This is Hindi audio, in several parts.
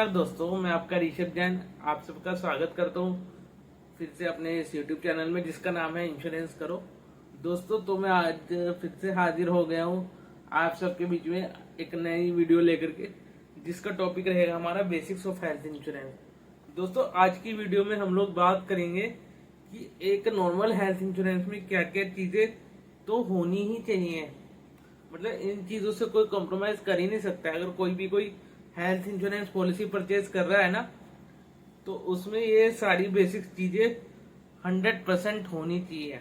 नमस्कार दोस्तों, मैं आपका ऋषभ जैन आप सबका स्वागत करता हूँ फिर से अपने इस यूट्यूब चैनल में जिसका नाम है इंश्योरेंस करो। दोस्तों, तो मैं आज फिर से हाजिर हो गया हूँ आप सबके बीच में एक नई वीडियो लेकर के, जिसका टॉपिक रहेगा हमारा बेसिक्स ऑफ हेल्थ इंश्योरेंस। दोस्तों, आज की वीडियो में हम लोग बात करेंगे कि एक नॉर्मल हेल्थ इंश्योरेंस में क्या क्या चीजें तो होनी ही चाहिए। मतलब इन चीजों से कोई कॉम्प्रोमाइज कर ही नहीं सकता। अगर कोई हेल्थ इंश्योरेंस पॉलिसी परचेज कर रहा है ना, तो उसमें ये सारी बेसिक चीजें 100% होनी चाहिए।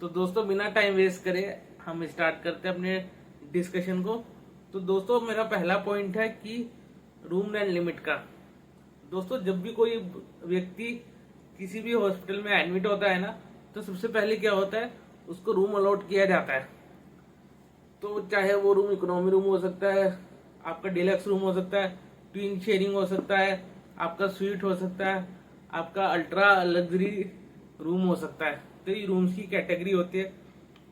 तो दोस्तों, बिना टाइम वेस्ट करे हम स्टार्ट करते हैं अपने डिस्कशन को। तो दोस्तों, मेरा पहला पॉइंट है कि रूम रेंट लिमिट का। दोस्तों, जब भी कोई व्यक्ति किसी भी हॉस्पिटल में एडमिट होता है ना, तो सबसे पहले क्या होता है, उसको रूम अलॉट किया जाता है। तो चाहे वो रूम इकोनॉमी रूम हो सकता है, आपका डिलक्स रूम हो सकता है, ट्विन शेयरिंग हो सकता है, आपका स्वीट हो सकता है, आपका अल्ट्रा लग्जरी रूम हो सकता है। तो ये रूम्स की कैटेगरी होती है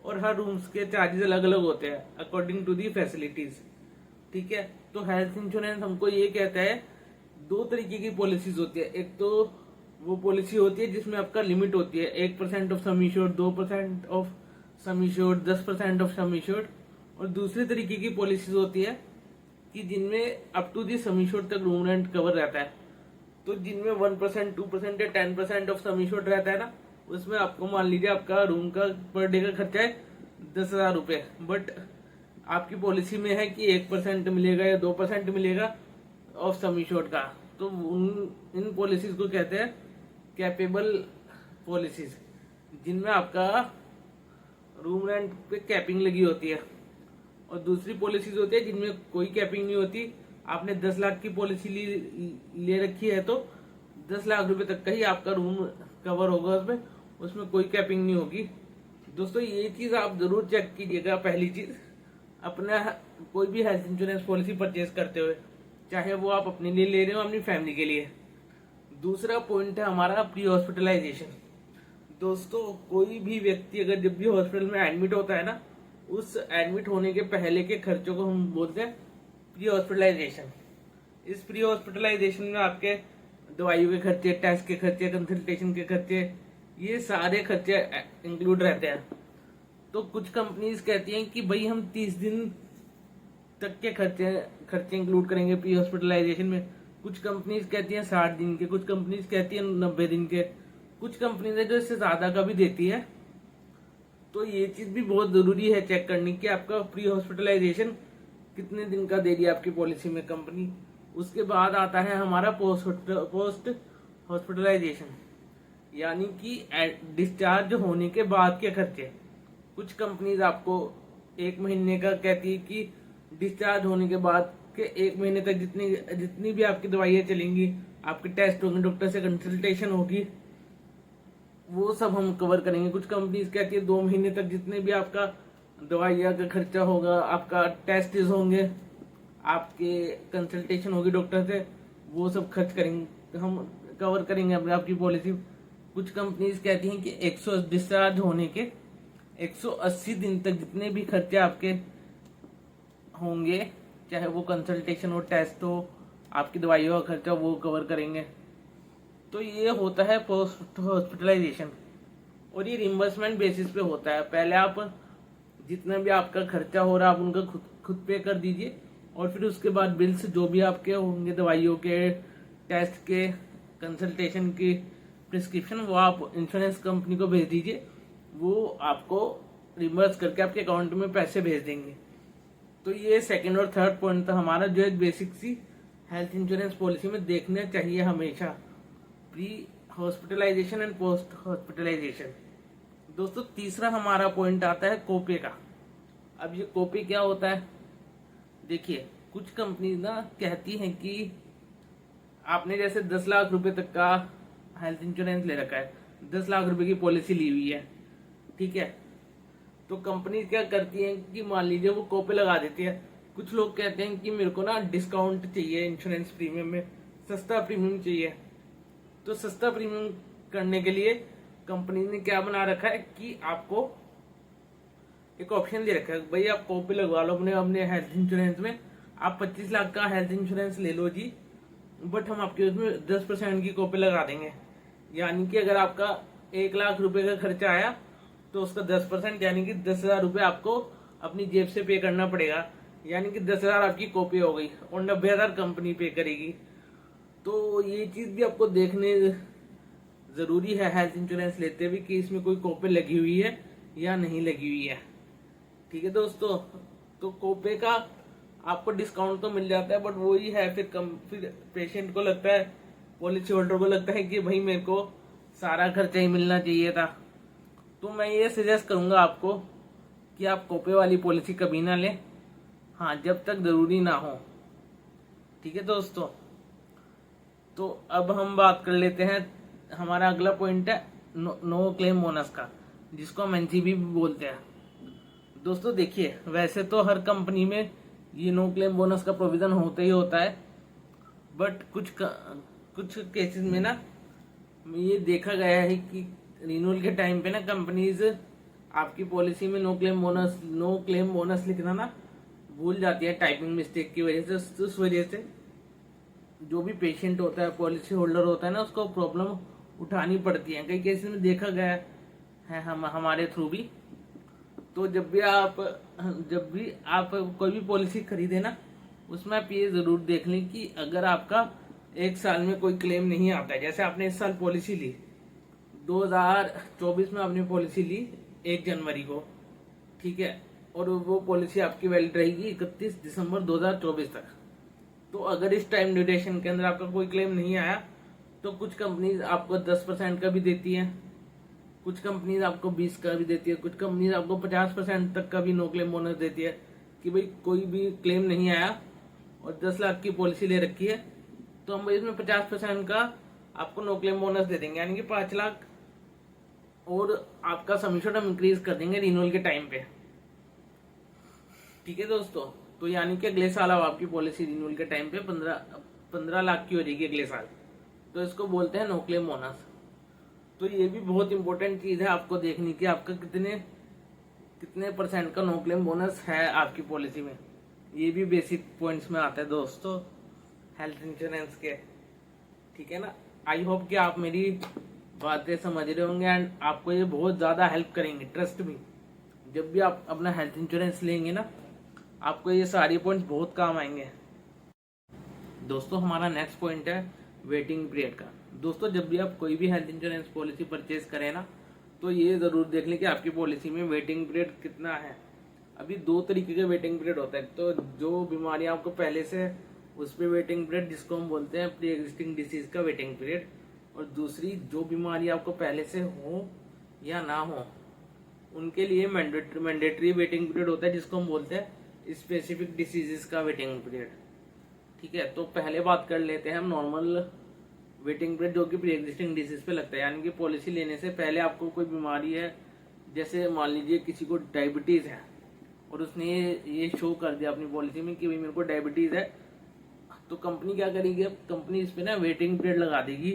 और हर रूम्स के चार्जेस अलग अलग होते हैं अकॉर्डिंग टू दी फैसिलिटीज। ठीक है। तो हेल्थ इंश्योरेंस हमको ये कहता है, दो तरीके की पॉलिसीज होती है। एक तो वो पॉलिसी होती है जिसमें आपका लिमिट होती है 1% of sum insured, 2% of sum insured, 10% of sum insured. और दूसरी तरीके की पॉलिसीज होती है कि जिनमें up to the sum insured तक रूम रेंट कवर रहता है। तो जिनमें 1%, 2% या 10% ऑफ सम इंश्योर्ड रहता है ना, उसमें आपको मान लीजिए आपका रूम का पर डे का खर्चा है 10,000 रुपये, बट आपकी पॉलिसी में है कि 1% मिलेगा या 2% मिलेगा ऑफ सम इंश्योर्ड का। तो इन पॉलिसीज को कहते हैं कैपेबल पॉलिसीज, जिनमें आपका रूम रेंट पे कैपिंग लगी होती है। और दूसरी पॉलिसीज होती है जिनमें कोई कैपिंग नहीं होती। आपने 10 लाख की पॉलिसी ले रखी है तो 10 लाख रुपए तक का ही आपका रूम कवर होगा उसमें, उसमें कोई कैपिंग नहीं होगी। दोस्तों, ये चीज आप जरूर चेक कीजिएगा। पहली चीज, अपना कोई भी हेल्थ इंश्योरेंस पॉलिसी परचेज करते हुए, चाहे वो आप अपने लिए ले रहे हो अपनी फैमिली के लिए। दूसरा पॉइंट है हमारा प्री हॉस्पिटलाइजेशन। दोस्तों, कोई भी व्यक्ति अगर जब भी हॉस्पिटल में एडमिट होता है ना, उस एडमिट होने के पहले के खर्चों को हम बोलते हैं प्री हॉस्पिटलाइजेशन। इस प्री हॉस्पिटलाइजेशन में आपके दवाइयों के खर्चे, टेस्ट के खर्चे, कंसल्टेशन के खर्चे, ये सारे खर्चे इंक्लूड रहते हैं। तो कुछ कंपनीज कहती हैं कि भाई हम 30 दिन तक के खर्चे इंक्लूड करेंगे प्री हॉस्पिटलाइजेशन में। कुछ कंपनीज कहती हैं 60 दिन के, कुछ कंपनीज कहती हैं 90 दिन के, कुछ कंपनीज है जो इससे ज्यादा का भी देती है। तो ये चीज भी बहुत जरूरी है चेक करनी कि आपका प्री हॉस्पिटलाइजेशन कितने दिन का दे रही है आपकी पॉलिसी में कंपनी। उसके बाद आता है हमारा पोस्ट हॉस्पिटलाइजेशन, यानी कि डिस्चार्ज होने के बाद के खर्चे। कुछ कंपनीज आपको 1 महीने का कहती है कि डिस्चार्ज होने के बाद के 1 महीने तक जितनी भी आपकी दवाइयाँ चलेंगी, आपके टेस्ट होंगे, डॉक्टर से कंसल्टेशन होगी, वो सब हम कवर करेंगे। कुछ कंपनीज कहती है 2 महीने तक जितने भी आपका दवाइयाँ का खर्चा होगा, आपका टेस्ट होंगे, आपके कंसल्टेशन होगी डॉक्टर से, वो सब खर्च करेंगे, हम कवर करेंगे अपने आपकी पॉलिसी। कुछ कंपनीज कहती हैं कि 100 डिस्चार्ज होने के 180 दिन तक जितने भी खर्चे आपके होंगे, चाहे वो कंसल्टेशन हो, टेस्ट हो, आपकी दवाइयों का खर्चा, वो कवर करेंगे। तो ये होता है पोस्ट हॉस्पिटलाइजेशन, और ये रिम्बर्समेंट बेसिस पे होता है। पहले आप जितना भी आपका खर्चा हो रहा है आप उनका खुद पे कर दीजिए, और फिर उसके बाद बिल्स जो भी आपके होंगे दवाइयों के, टेस्ट के, कंसल्टेशन की, प्रिस्क्रिप्शन, वो आप इंश्योरेंस कंपनी को भेज दीजिए। वो आपको रिम्बर्स करके आपके अकाउंट में पैसे भेज देंगे। तो ये सेकंड और थर्ड पॉइंट था हमारा, जो एक बेसिक सी हेल्थ इंश्योरेंस पॉलिसी में देखना चाहिए हमेशा, pre hospitalisation and post hospitalisation. दोस्तों, तीसरा हमारा पॉइंट आता है कोपे का। अब ये कोपे क्या होता है, देखिए कुछ कंपनी ना कहती हैं कि आपने जैसे 10 लाख रुपए तक का हेल्थ इंश्योरेंस ले रखा है, 10 लाख रुपए की पॉलिसी ली हुई है, ठीक है। तो कंपनी क्या करती है कि मान लीजिए वो कोपे लगा देती है। कुछ लोग कहते हैं कि मेरे को ना डिस्काउंट चाहिए, इंश्योरेंस प्रीमियम में सस्ता प्रीमियम चाहिए। तो सस्ता प्रीमियम करने के लिए कंपनी ने क्या बना रखा है कि आपको एक ऑप्शन दे रखा है, भाई आप कॉपी लगवा लो अपने अपने हेल्थ इंश्योरेंस में। आप 25 लाख का हेल्थ इंश्योरेंस ले लो जी, बट हम आपके उसमें 10% की कॉपी लगा देंगे। यानी कि अगर आपका 1 लाख रुपए का खर्चा आया तो उसका 10% यानी कि 10,000 रुपये आपको अपनी जेब से पे करना पड़ेगा। यानी कि 10,000 आपकी कॉपी हो गई और 90,000 कंपनी पे करेगी। तो ये चीज भी आपको देखने जरूरी है हेल्थ इंश्योरेंस लेते हुए कि इसमें कोई कॉपी लगी हुई है या नहीं लगी हुई है। ठीक है दोस्तों, तो कॉपी का आपको डिस्काउंट तो मिल जाता है, बट वही है फिर पेशेंट को लगता है, पॉलिसी होल्डर को लगता है कि भाई मेरे को सारा खर्चा ही मिलना चाहिए था। तो मैं ये सजेस्ट करूंगा आपको कि आप कॉपी वाली पॉलिसी कभी ना लें, हाँ जब तक जरूरी ना हो। ठीक है दोस्तों, तो अब हम बात कर लेते हैं, हमारा अगला पॉइंट है नो क्लेम बोनस का, जिसको हम एनसीबी भी बोलते हैं। दोस्तों देखिए, वैसे तो हर कंपनी में ये नो क्लेम बोनस का प्रोविजन होता ही होता है, बट कुछ केसेस में ना ये देखा गया है कि रिन्यूअल के टाइम पे ना कंपनीज आपकी पॉलिसी में नो क्लेम बोनस लिखना ना भूल जाती है टाइपिंग मिस्टेक की वजह से। उस वजह से जो भी पेशेंट होता है, पॉलिसी होल्डर होता है ना, उसको प्रॉब्लम उठानी पड़ती है। कई केसेस में देखा गया है हमारे थ्रू भी। तो जब भी आप कोई भी पॉलिसी खरीदे ना, उसमें आप ये जरूर देख लें कि अगर आपका 1 साल में कोई क्लेम नहीं आता है, जैसे आपने इस साल पॉलिसी ली 2024 में, आपने पॉलिसी ली 1 जनवरी को, ठीक है, और वो पॉलिसी आपकी वैलिड रहेगी 31 दिसंबर 2024 तक। तो अगर इस टाइम ड्यूरेशन के अंदर आपका कोई क्लेम नहीं आया तो कुछ कंपनीज आपको 10% का भी देती है, कुछ कंपनीज आपको 20 का भी देती है, कुछ कंपनीज आपको 50% तक का भी नो क्लेम बोनस देती है कि भाई कोई भी क्लेम नहीं आया और 10 लाख की पॉलिसी ले रखी है तो हम इसमें 50% का आपको नो क्लेम बोनस दे देंगे, यानी कि 5 लाख, और आपका समीशन हम इंक्रीज कर देंगे रिन्यूअल के टाइम पे। ठीक है दोस्तों, तो यानी कि अगले साल अब आपकी पॉलिसी रिन्यूअल के टाइम पे 15 लाख की हो जाएगी अगले साल। तो इसको बोलते हैं नो क्लेम बोनस। तो ये भी बहुत इंपॉर्टेंट चीज है आपको देखनी कि आपका कितने परसेंट का नो क्लेम बोनस है आपकी पॉलिसी में। ये भी बेसिक पॉइंट्स में आता है दोस्तों हेल्थ इंश्योरेंस के। ठीक है ना, आई होप कि आप मेरी बातें समझ रहे होंगे एंड आपको ये बहुत ज्यादा हेल्प करेंगे। ट्रस्ट मी, जब भी आप अपना हेल्थ इंश्योरेंस लेंगे ना, आपको ये सारी पॉइंट्स बहुत काम आएंगे। दोस्तों हमारा नेक्स्ट पॉइंट है वेटिंग पीरियड का। दोस्तों जब भी आप कोई भी हेल्थ इंश्योरेंस पॉलिसी परचेज करें ना, तो ये जरूर देख लें कि आपकी पॉलिसी में वेटिंग पीरियड कितना है। अभी 2 तरीके के वेटिंग पीरियड होता है, तो जो बीमारियां आपको पहले से उस पर वेटिंग पीरियड, जिसको हम बोलते हैं प्री एग्जिस्टिंग डिसीज का वेटिंग पीरियड, और दूसरी जो बीमारी आपको पहले से हो या ना हो उनके लिए मैंडेटरी वेटिंग पीरियड होता है, जिसको हम बोलते हैं स्पेसिफिक डिसीजेस का वेटिंग पीरियड। ठीक है, तो पहले बात कर लेते हैं हम नॉर्मल वेटिंग पीरियड जो कि प्री एग्जिस्टिंग डिसीज पे लगता है। यानी कि पॉलिसी लेने से पहले आपको कोई बीमारी है, जैसे मान लीजिए किसी को डायबिटीज है और उसने ये शो कर दिया अपनी पॉलिसी में कि भाई मेरे को डायबिटीज है, तो कंपनी क्या करेगी, अब कंपनी इस पे ना वेटिंग पीरियड लगा देगी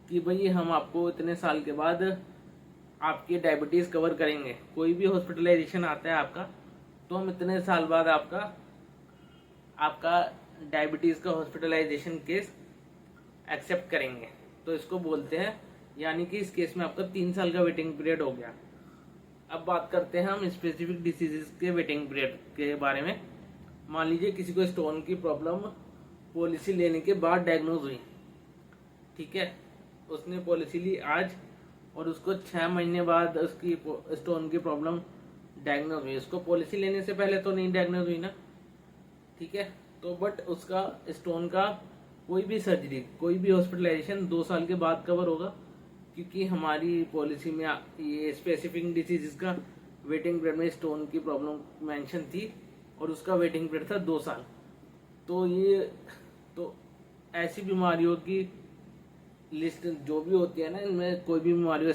कि भाई हम आपको इतने साल के बाद आपकी डायबिटीज कवर करेंगे। कोई भी हॉस्पिटलाइजेशन आता है आपका, तो हम इतने साल बाद आपका डायबिटीज का हॉस्पिटलाइजेशन केस एक्सेप्ट करेंगे। तो इसको बोलते हैं, यानी कि इस केस में आपका 3 साल का वेटिंग पीरियड हो गया। अब बात करते हैं हम स्पेसिफिक डिसीजेस के वेटिंग पीरियड के बारे में। मान लीजिए किसी को स्टोन की प्रॉब्लम पॉलिसी लेने के बाद डायग्नोज हुई, ठीक है, उसने पॉलिसी ली आज और उसको 6 महीने बाद उसकी स्टोन की प्रॉब्लम डायग्नोज हुई। उसको पॉलिसी लेने से पहले तो नहीं डायग्नोज हुई ना, ठीक है, तो बट उसका स्टोन का कोई भी सर्जरी, कोई भी हॉस्पिटलाइजेशन 2 साल के बाद कवर होगा, क्योंकि हमारी पॉलिसी में ये स्पेसिफिक डिसीज का वेटिंग पीरियड में स्टोन की प्रॉब्लम मेंशन थी और उसका वेटिंग पीरियड था 2 साल। तो ऐसी बीमारियों की लिस्ट जो भी होती है ना, इनमें कोई भी बीमारी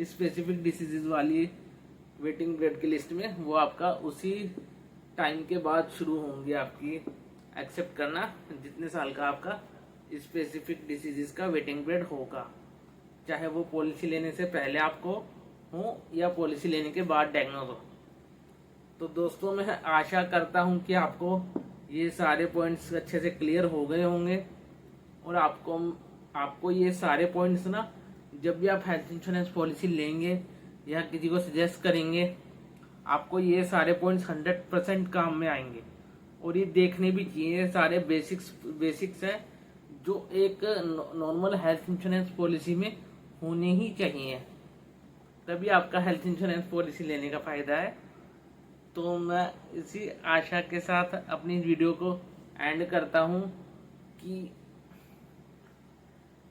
स्पेसिफिक डिसीजेज वाली वेटिंग पीरियड की लिस्ट में, वो आपका उसी टाइम के बाद शुरू होंगी आपकी एक्सेप्ट करना, जितने साल का आपका स्पेसिफिक डिसीजेस का वेटिंग पीरियड होगा, चाहे वो पॉलिसी लेने से पहले आपको हो या पॉलिसी लेने के बाद डायग्नोज हो। तो दोस्तों मैं आशा करता हूं कि आपको ये सारे पॉइंट्स अच्छे से क्लियर हो गए होंगे और आपको ये सारे पॉइंट्स ना, जब भी आप हेल्थ इंश्योरेंस पॉलिसी लेंगे या किसी को सजेस्ट करेंगे, आपको ये सारे पॉइंट्स 100% काम में आएंगे। और ये देखने भी चाहिए, सारे बेसिक्स है जो एक नॉर्मल हेल्थ इंश्योरेंस पॉलिसी में होने ही चाहिए, तभी आपका हेल्थ इंश्योरेंस पॉलिसी लेने का फायदा है। तो मैं इसी आशा के साथ अपनी वीडियो को एंड करता हूँ कि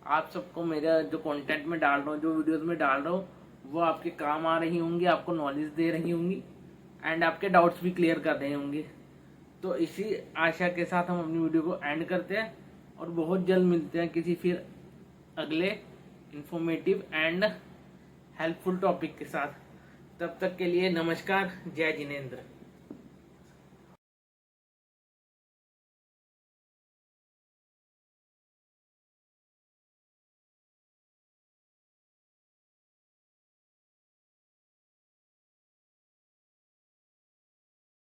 आप सबको मेरा जो कंटेंट में डाल रहा हूँ, जो वीडियोस में डाल रहा हूँ, वो आपके काम आ रही होंगी, आपको नॉलेज दे रही होंगी एंड आपके डाउट्स भी क्लियर कर रहे होंगे। तो इसी आशा के साथ हम अपनी वीडियो को एंड करते हैं और बहुत जल्द मिलते हैं किसी फिर अगले इंफॉर्मेटिव एंड हेल्पफुल टॉपिक के साथ। तब तक के लिए नमस्कार, जय जिनेंद्र।